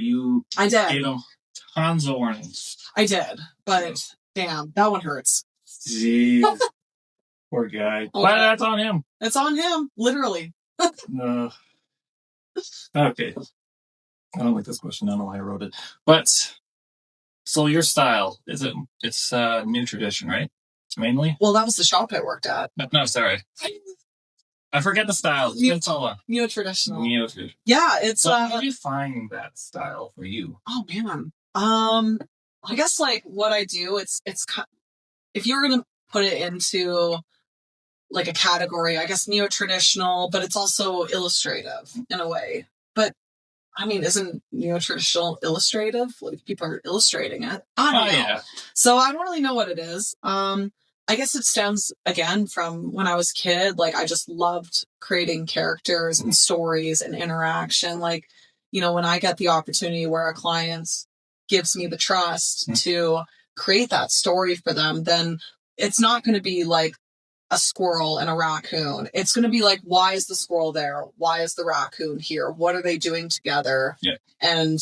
I did. Gave them tons of warnings. I did, but damn, that one hurts. Jeez. Poor guy. Okay. But that's on him. It's on him, literally. No. Okay. I don't like this question. I don't know why I wrote it. But, so your style, it's new tradition, right? Mainly? Well, that was the shop I worked at. No, sorry. I forget the style. Neo-traditional. Neo-traditional. Yeah, it's... So how do you find that style for you? Oh, man. I guess, like, what I do, it's if you're going to put it into like a category, I guess neo-traditional, but it's also illustrative in a way. But I mean, isn't neo-traditional illustrative? Like, people are illustrating it. I don't know. Yeah. So I don't really know what it is. I guess it stems again from when I was a kid. Like, I just loved creating characters and stories and interaction. Like, when I get the opportunity where a client gives me the trust to create that story for them, then it's not going to be like a squirrel and a raccoon. It's going to be like, why is the squirrel there? Why is the raccoon here? What are they doing together? Yeah. And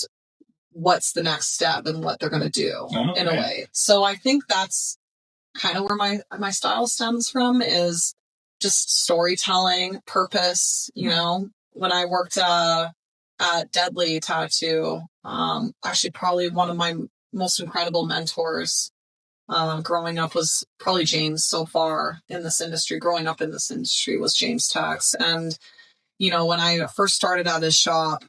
what's the next step and what they're going to do in a way. So I think that's kind of where my style stems from, is just storytelling, purpose. When I worked at Deadly Tattoo, actually probably one of my most incredible mentors growing up was probably James. So far in this industry, growing up in this industry, was James Tex. And, when I first started at his shop,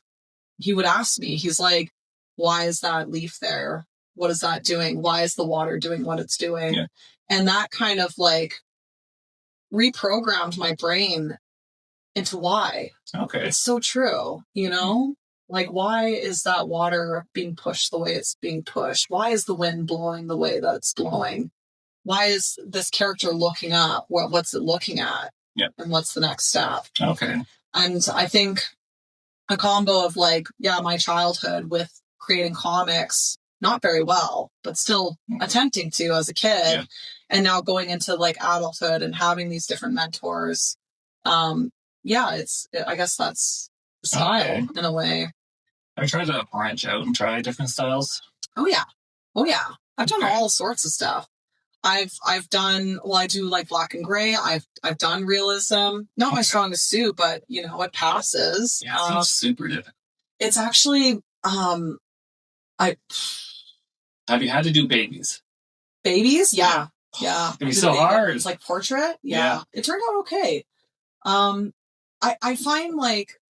he would ask me, he's like, why is that leaf there? What is that doing? Why is the water doing what it's doing? Yeah. And that kind of like reprogrammed my brain into why. Okay. It's so true, Like, why is that water being pushed the way it's being pushed? Why is the wind blowing the way that it's blowing? Why is this character looking up? What's it looking at? Yeah. And what's the next step? Okay. And I think a combo of my childhood with creating comics, not very well, but still attempting to as a kid, and now going into like adulthood and having these different mentors, yeah, I guess that's the style in a way. I tried to branch out and try different styles. Oh yeah. I've done all sorts of stuff. I've done, well, I do like black and gray. I've done realism. Not my strongest suit, but it passes. Yeah, it seems super difficult. It's actually, Have you had to do babies? Babies? Yeah. It'd be so hard. It's like portrait. Yeah. It turned out okay. I find like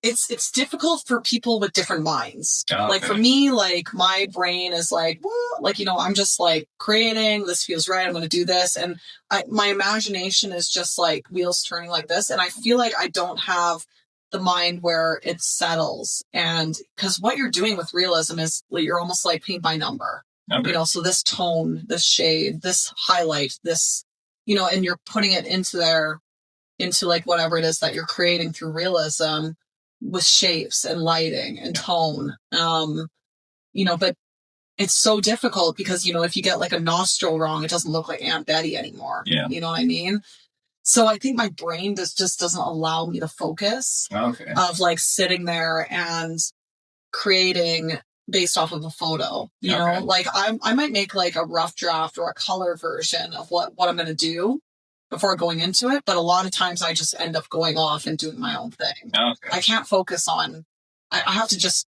it's difficult for people with different minds. Okay. Like for me, like my brain is like, well, like, I'm just like creating, this feels right, I'm going to do this. And my imagination is just like wheels turning like this. And I feel like I don't have the mind where it settles. And because what you're doing with realism is you're almost like paint by number. Okay. So this tone, this shade, this highlight, this, and you're putting it into like whatever it is that you're creating through realism with shapes and lighting and tone. But it's so difficult because, if you get like a nostril wrong, it doesn't look like Aunt Betty anymore. Yeah. You know what I mean? So I think my brain just doesn't allow me to focus of like sitting there and creating based off of a photo, you know, like I might make like a rough draft or a color version of what I'm going to do before going into it. But a lot of times I just end up going off and doing my own thing. I can't focus on, I have to just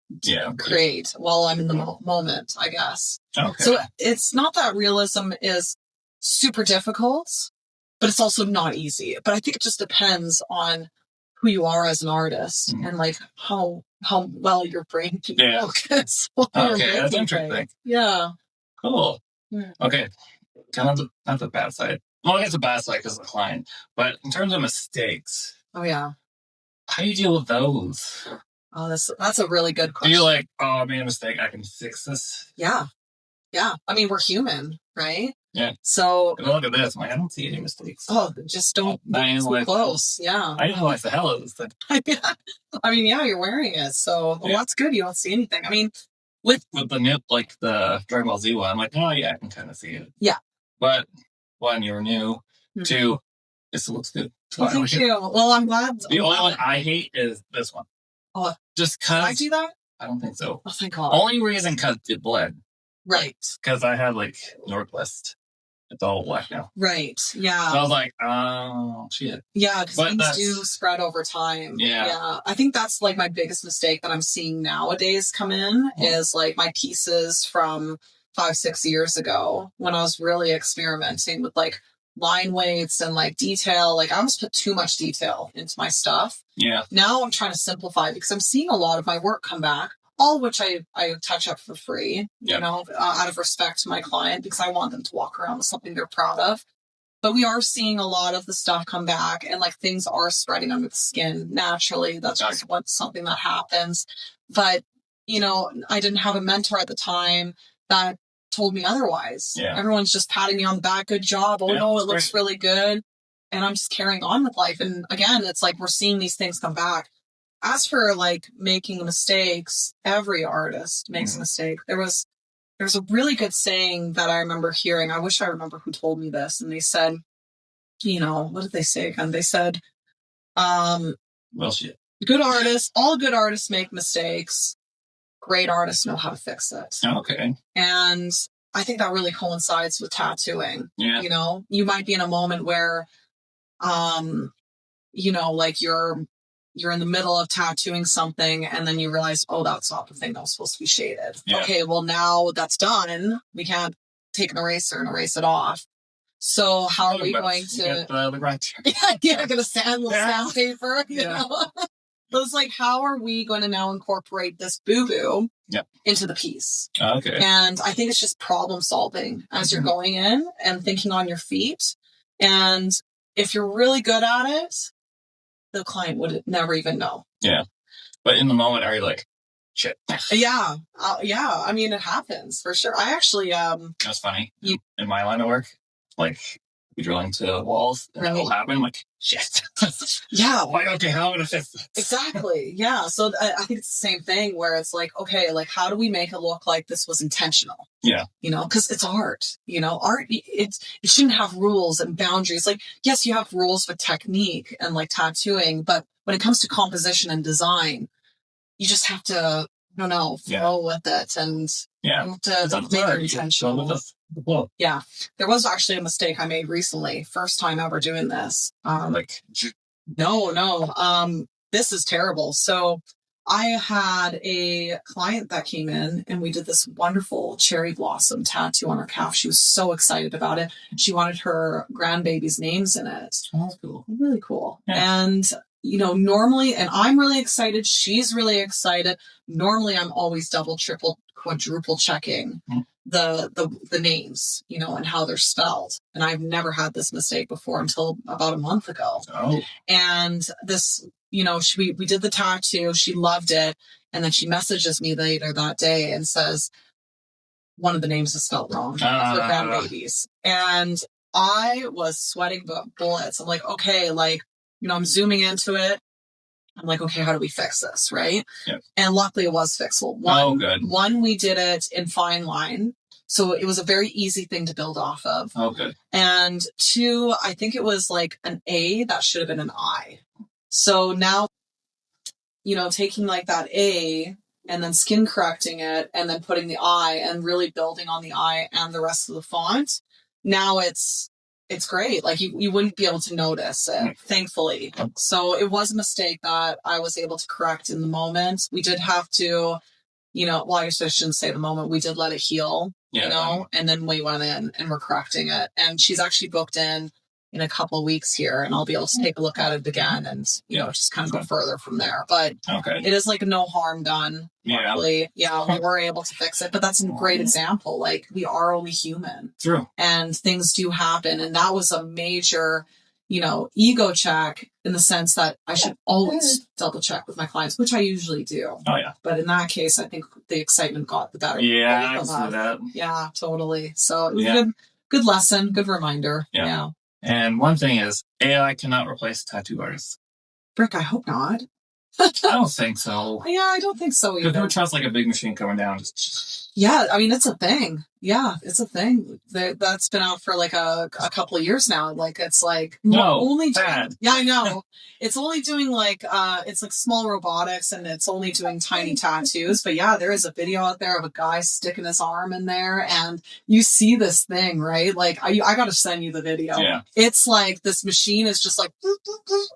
create while I'm in the moment, I guess. So it's not that realism is super difficult, but it's also not easy. But I think it just depends on who you are as an artist and like how well your brain can focus. That's interesting. Yeah. Cool. Okay. Kind of not the bad side. Well, I guess the bad side because of the client. But in terms of mistakes. Oh, yeah. How do you deal with those? Oh, that's a really good question. Do you like, I made a mistake, I can fix this? Yeah. Yeah. I mean, we're human, right? Yeah. So look at this. I'm like, I don't see any mistakes. Oh, just don't get too close. Yeah. I know what the hell is this thing. I mean, yeah, you're wearing it. So that's good. You don't see anything. I mean, with the nip, like the Dragon Ball Z one, I'm like, oh yeah, I can kind of see it. Yeah. But one, you're new. Two, this looks good. So thank you. Well, I'm glad. The only one I hate is this one. Oh, just cause. I do that? I don't think so. Oh, thank God. Only reason because it bled. Right. Because I had like Northwest. It's all black now. Right. Yeah. So I was like, oh, shit. Yeah, because things do spread over time. Yeah. I think that's like my biggest mistake that I'm seeing nowadays come in is like my pieces from 5-6 years ago when I was really experimenting with like line weights and like detail. Like I almost put too much detail into my stuff. Yeah. Now I'm trying to simplify because I'm seeing a lot of my work come back. All of which I touch up for free, out of respect to my client because I want them to walk around with something they're proud of. But we are seeing a lot of the stuff come back and like things are spreading under the skin naturally. That's just something that happens. But, I didn't have a mentor at the time that told me otherwise. Yeah. Everyone's just patting me on the back. Good job. Oh, no, it looks really good. And I'm just carrying on with life. And again, it's like we're seeing these things come back. As for like making mistakes, every artist makes a mistake. There's a really good saying that I remember hearing. I wish I remember who told me this. And they said, what did they say again? They said, well, shit. All good artists make mistakes. Great artists know how to fix it. Okay. And I think that really coincides with tattooing. Yeah. You might be in a moment where, like you're in the middle of tattooing something and then you realize, oh, that's not the thing that was supposed to be shaded. Yeah. Okay, well, now that's done. We can't take an eraser and erase it off. So how are we going to... Get a sandpaper, you know? So it's like, how are we going to now incorporate this boo-boo into the piece? Okay. And I think it's just problem solving as you're going in and thinking on your feet. And if you're really good at it, the client would never even know. Yeah. But in the moment, are you like, shit? Yeah. I mean, it happens for sure. I actually... That's funny. In my line of work, like, be drilling to walls, and it'll happen. I'm like, shit. Yeah. Like, okay, how am I gonna fix this? Exactly. Yeah. So I think it's the same thing where it's like, okay, like how do we make it look like this was intentional? Yeah. You know, because it's art. You know, art. It shouldn't have rules and boundaries. Like, yes, you have rules with technique and like tattooing, but when it comes to composition and design, you just have to, I don't know, flow with it and you have to make it intentional. Yeah. There was actually a mistake I made recently. First time ever doing this. No. This is terrible. So I had a client that came in and we did this wonderful cherry blossom tattoo on her calf. She was so excited about it. She wanted her grandbaby's names in it. Oh, that's cool. Really cool. Yeah. And, you know, normally, and I'm really excited. She's really excited. Normally I'm always double, triple, quadruple checking the names, you know, and how they're spelled. And I've never had this mistake before until about a month ago. Oh. And this, you know, we did the tattoo. She loved it. And then she messages me later that day and says, one of the names is spelled wrong for grandbabies. And I was sweating bullets. I'm like, okay, like, you know, I'm zooming into it. I'm like, okay, how do we fix this? Right. Yep. And luckily it was fixable. One, we did it in fine line. So it was a very easy thing to build off of. Oh, good. And two, I think it was like an A that should have been an I. So now, you know, taking like that A and then skin correcting it and then putting the I and really building on the I and the rest of the font. Now it's great. Like you wouldn't be able to notice it, thankfully. So it was a mistake that I was able to correct in the moment. We did have to, you know, well, I guess I shouldn't say the moment. We did let it heal, you know, and then we went in and we're correcting it. And she's actually booked in a couple of weeks here and I'll be able to take a look at it again and, you know, just kind of go further from there. But it is like no harm done. Luckily. Yeah, we were able to fix it. But that's a great example. Like we are only human. True. And things do happen. And that was a major, you know, ego check in the sense that I should always double check with my clients, which I usually do. Oh, yeah. But in that case, I think the excitement got the better. Yeah, I see that. Yeah, totally. So it was a good lesson, good reminder. Yeah. And one thing is, AI cannot replace tattoo artists. Brick, I hope not. I don't think so. Yeah, I don't think so either. Because who would trust like a big machine coming down? Yeah, I mean, it's a thing. Yeah, it's a thing. That's been out for like a couple of years now. Like, it's like... bad. Yeah, I know. It's only doing like, it's like small robotics and it's only doing tiny tattoos. But yeah, there is a video out there of a guy sticking his arm in there and you see this thing, right? Like, I got to send you the video. Yeah. It's like this machine is just like...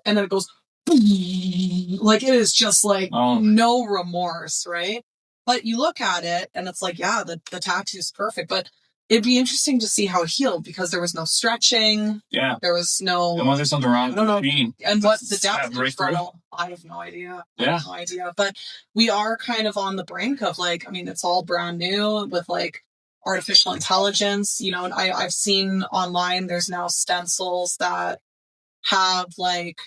And then it goes... Like, it is just like no remorse, right? But you look at it and it's like, yeah, the tattoo's perfect. But it'd be interesting to see how it healed because there was no stretching. Yeah. There was no... And was there something wrong with the machine? And what the depth right through? I have no idea. Yeah. I have no idea. But we are kind of on the brink of like, I mean, it's all brand new with like artificial intelligence, you know, and I've seen online, there's now stencils that have like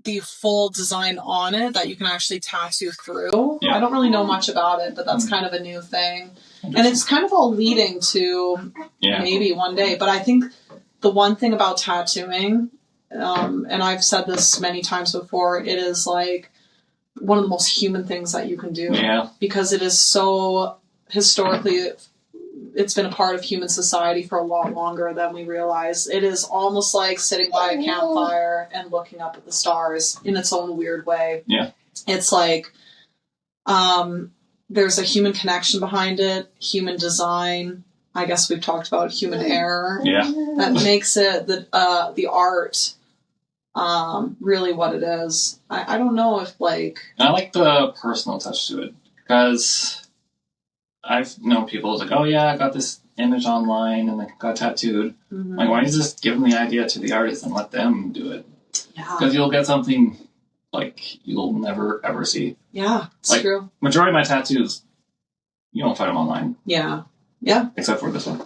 the full design on it that you can actually tattoo through. Yeah. I don't really know much about it, but that's kind of a new thing. And it's kind of all leading to maybe one day. But I think the one thing about tattooing, and I've said this many times before, it is like one of the most human things that you can do. Yeah. Because it is so historically... It's been a part of human society for a lot longer than we realize. It is almost like sitting by a campfire and looking up at the stars in its own weird way. Yeah. It's like there's a human connection behind it, human design. I guess we've talked about human error. Yeah. That makes it the art really what it is. I don't know if like... I like the personal touch to it because... I've known people like, oh yeah, I got this image online and I got tattooed. Mm-hmm. Like, why don't you just give them the idea to the artist and let them do it? Yeah. Because you'll get something like you'll never ever see. Yeah, it's true. Majority of my tattoos, you don't find them online. Yeah. Yeah. Except for this one.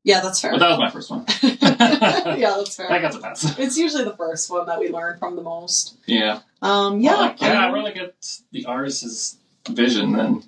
Yeah, that's fair. But that was my first one. Yeah, that's fair. That got the pass. It's usually the first one that we learn from the most. Yeah. Yeah. I really get the artist's vision than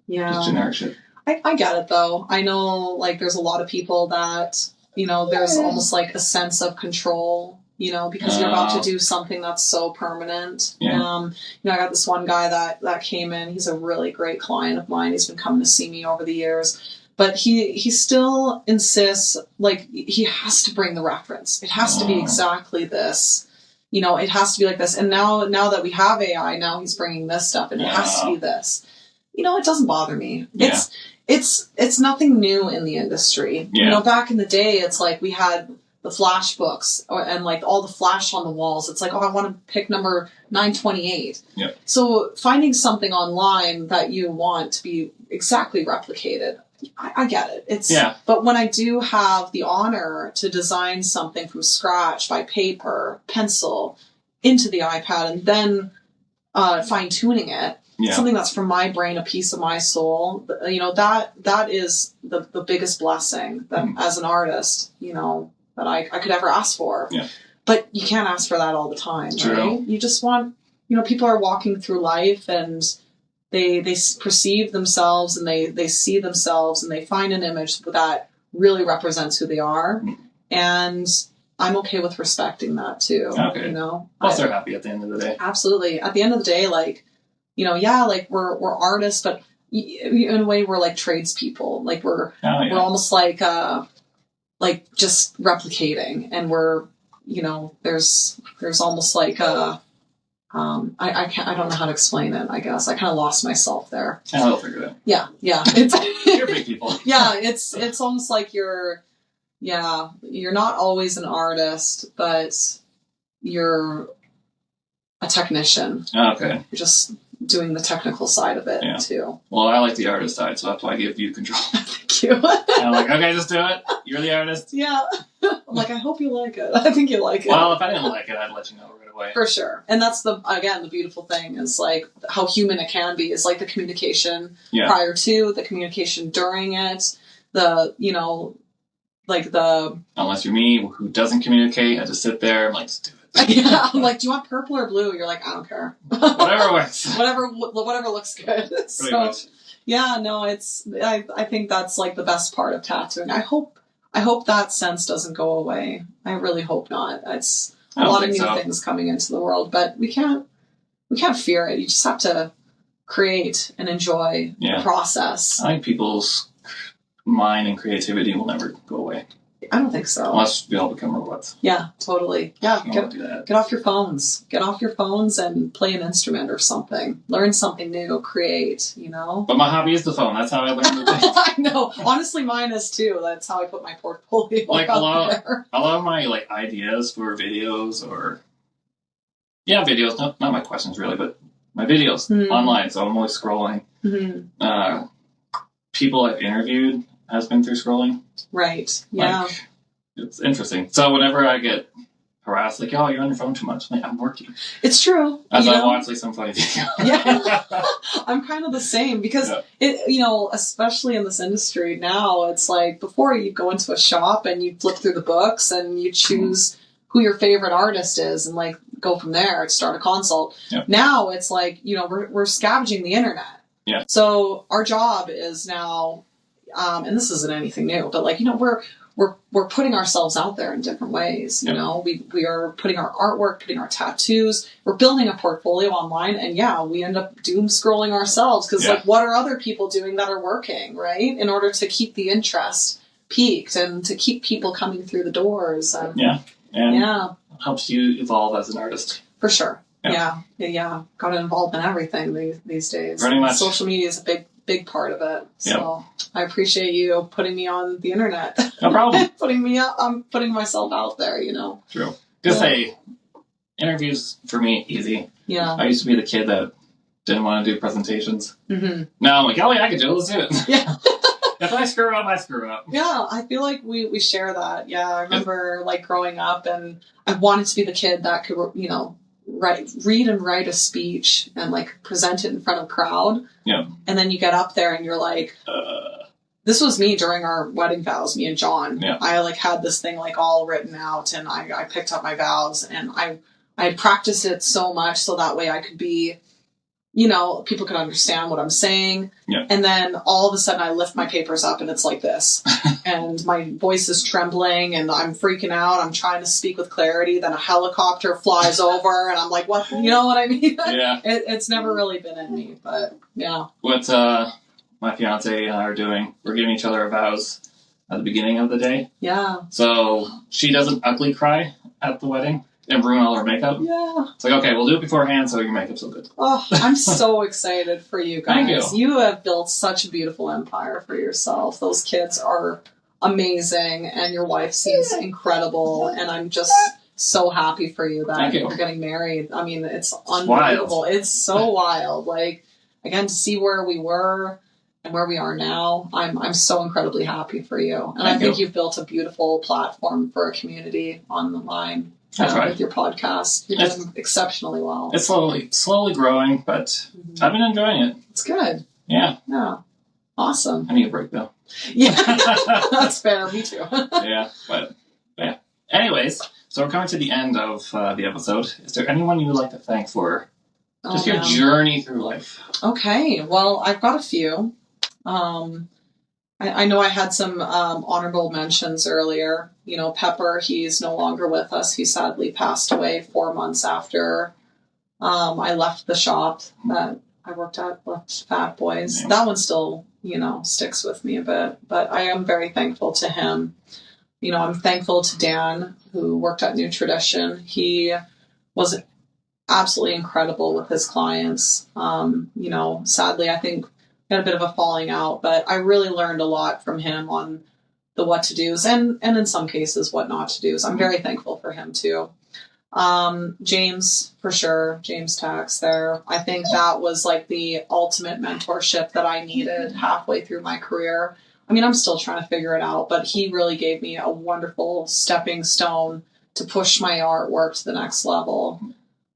just generic shit. I get it though. I know like there's a lot of people that, there's almost like a sense of control, because you're about to do something that's so permanent. Yeah. I got this one guy that came in. He's a really great client of mine. He's been coming to see me over the years. But he still insists, like, he has to bring the reference. It has to be exactly this. It has to be like this. And now that we have AI, now he's bringing this stuff, and it has to be this. It doesn't bother me. Yeah. It's nothing new in the industry. Yeah. Back in the day, it's like we had the flash books and like all the flash on the walls. It's like, I want to pick number 928. Yeah. So finding something online that you want to be exactly replicated, I get it. But when I do have the honor to design something from scratch by paper, pencil, into the iPad, and then fine tuning it, something that's from my brain, a piece of my soul, that is the biggest blessing that as an artist, that I could ever ask for. Yeah. But you can't ask for that all the time, right? You just want, people are walking through life and they perceive themselves and they see themselves and they find an image that really represents who they are. And I'm okay with respecting that too. Okay. Plus they're happy at the end of the day. Absolutely. At the end of the day, like, like we're artists, but in a way we're like tradespeople. Like we're almost like just replicating, and we're, there's almost like I don't know how to explain it. I guess I kind of lost myself there. I'll figure it out. Yeah. You're big people. Yeah, it's almost like you're not always an artist, but you're a technician. Okay. You're just doing the technical side of it too. Well, I like the artist side, so that's why I give you control. Thank you. I'm like, okay, just do it. You're the artist. Yeah. I'm like, I hope you like it. I think you like it. Well, if I didn't like it, I'd let you know right away. For sure. And that's the beautiful thing is like how human it can be is like the communication prior to, the communication during it, unless you're me who doesn't communicate, I just sit there, I'm like, just do it. Yeah, I'm like, do you want purple or blue? You're like, I don't care. Whatever works. whatever looks good. So, much. Yeah, no, I think that's like the best part of tattooing. I hope that sense doesn't go away. I really hope not. It's a lot of new things coming into the world, but we can't fear it. You just have to create and enjoy the process. I think people's mind and creativity will never go away. I don't think so. Unless we all become robots. Yeah, totally. Yeah, get off your phones. Get off your phones and play an instrument or something. Learn something new. Create, But my hobby is the phone. That's how I learn new things. I know. Honestly, mine is too. That's how I put my portfolio a lot of my ideas for videos or... Yeah, videos. Not my questions, really, but my videos online. So I'm always scrolling. Mm-hmm. People I've interviewed has been through scrolling. Right. Yeah. It's interesting. So whenever I get harassed, like, oh, you're on your phone too much, I'm working. It's true. As I watch some funny video. Yeah. I'm kind of the same because it, especially in this industry now, it's like before you go into a shop and you flip through the books and you choose who your favorite artist is and like go from there and start a consult. Yep. Now it's like, we're scavenging the internet. Yeah. So our job is now, and this isn't anything new, but like, we're putting ourselves out there in different ways. We are putting our artwork, putting our tattoos, we're building a portfolio online, and we end up doom scrolling ourselves because like, what are other people doing that are working, right? In order to keep the interest peaked and to keep people coming through the doors. It helps you evolve as an artist. For sure. Yeah. Got to involve in everything these days. Pretty much. Social media is a big part of it. So I appreciate you putting me on the internet. No problem. Putting me up. I'm putting myself out there, True. Just say, interviews for me, easy. Yeah. I used to be the kid that didn't want to do presentations. Mm-hmm. Now I'm like, oh yeah, I can do it. Let's do it. Yeah. If I screw up, I screw up. Yeah, I feel like we share that. Yeah, I remember like growing up and I wanted to be the kid that could, read and write a speech and like present it in front of a crowd. Yeah. And then you get up there and you're like, this was me during our wedding vows, me and John. Yeah. I like had this thing like all written out and I picked up my vows and I had practiced it so much so that way I could be people can understand what I'm saying. Yeah. And then all of a sudden I lift my papers up and it's like this. And my voice is trembling and I'm freaking out. I'm trying to speak with clarity. Then a helicopter flies over and I'm like, what? You know what I mean? Yeah. It's never really been in me, but yeah. What my fiance and I are doing, we're giving each other our vows at the beginning of the day. Yeah. So she doesn't ugly cry at the wedding and ruin all her makeup. Yeah. It's like, okay, we'll do it beforehand so your makeup's so good. Oh, I'm so excited for you guys. Thank you. You have built such a beautiful empire for yourself. Those kids are amazing and your wife seems incredible. And I'm just so happy for you that you're getting married. I mean, it's unbelievable. Wild. It's so wild. Like, again, to see where we were and where we are now, I'm so incredibly happy for you. And I think you've built a beautiful platform for a community on the line. That's right. With your podcast. You're doing exceptionally well. It's slowly growing, but I've been enjoying it. It's good. Yeah. Yeah. Awesome. I need a break, though. Yeah. That's fair. Me too. Yeah. But, yeah. Anyways, so we're coming to the end of the episode. Is there anyone you would like to thank for just your journey through life? Okay. Well, I've got a few. I know I had some honorable mentions earlier. Pepper, he's no longer with us. He sadly passed away 4 months after I left the shop that I worked at, left Fat Boys. That one still, sticks with me a bit. But I am very thankful to him. I'm thankful to Dan, who worked at New Tradition. He was absolutely incredible with his clients. Sadly, I think had a bit of a falling out, but I really learned a lot from him on the what to do's and in some cases what not to do's. I'm very thankful for him too. James, for sure, James Tax there. I think that was like the ultimate mentorship that I needed halfway through my career. I mean, I'm still trying to figure it out, but he really gave me a wonderful stepping stone to push my artwork to the next level.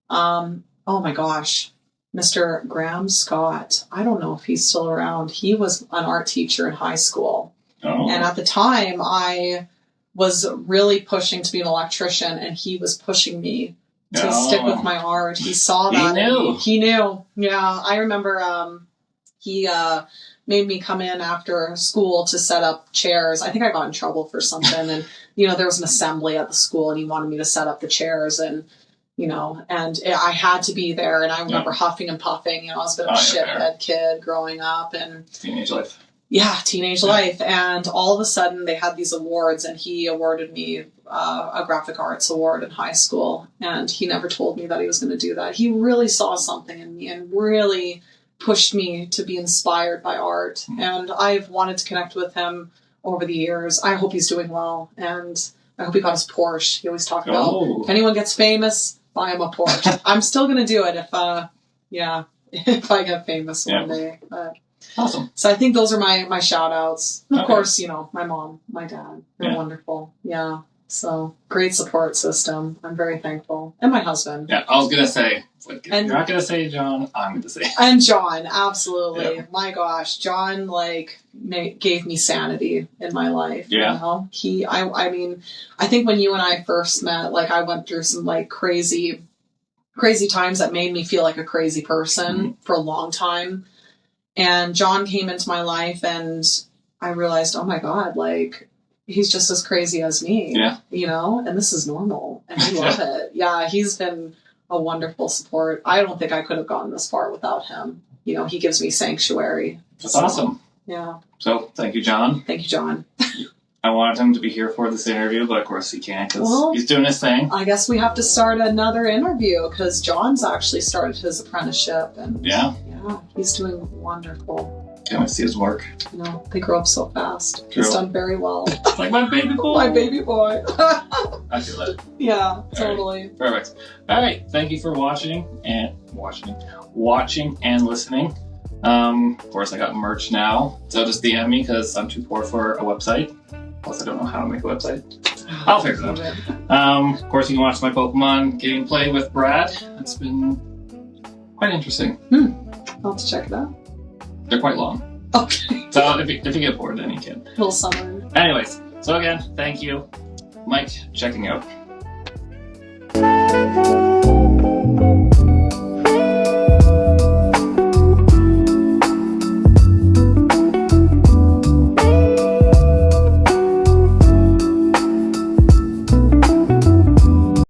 Oh my gosh. Mr. Graham Scott. I don't know if he's still around. He was an art teacher in high school. Oh. And at the time, I was really pushing to be an electrician, and he was pushing me to stick with my art. He saw that. He knew. Yeah, I remember he made me come in after school to set up chairs. I think I got in trouble for something. And, there was an assembly at the school, and he wanted me to set up the chairs. And and I had to be there. And I remember huffing and puffing. I was a bit of a shithead kid growing up. And teenage life. Yeah, teenage life. And all of a sudden they had these awards, and he awarded me a graphic arts award in high school. And he never told me that he was going to do that. He really saw something in me and really pushed me to be inspired by art. And I've wanted to connect with him over the years. I hope he's doing well. And I hope he got his Porsche. He always talked about if anyone gets famous, buy him a Porsche. I'm still going to do it if I get famous one day. But, awesome. So I think those are my shout outs. Of course, my mom, my dad, they're wonderful. Yeah. So great support system. I'm very thankful. And my husband. Yeah, I was going to say, you're not going to say John, I'm going to say. And John, absolutely. Yeah. My gosh, John gave me sanity in my life. Yeah. I mean, I think when you and I first met, I went through some crazy times that made me feel like a crazy person for a long time. And John came into my life, and I realized, oh my God, he's just as crazy as me. Yeah. And this is normal. And I love it. Yeah, he's been a wonderful support. I don't think I could have gotten this far without him. He gives me sanctuary. That's awesome. Yeah. So, thank you, John. Thank you, John. I wanted him to be here for this interview, but of course he can't because he's doing his thing. I guess we have to start another interview because John's actually started his apprenticeship. And yeah, he's doing wonderful. Can't wait to see his work. They grow up so fast. True. He's done very well. Like my baby boy. My baby boy. I feel it. Yeah, totally. Right. Perfect. All right. Thank you for watching and listening. Of course, I got merch now, so just DM me because I'm too poor for a website. Plus, I don't know how to make a website. I'll figure it out. Of course, you can watch my Pokemon gameplay with Brad. It's been quite interesting. I'll have to check it out. They're quite long. Okay. So if you get bored, then you can. Little summer. Anyways, so again, thank you. Mike, checking out.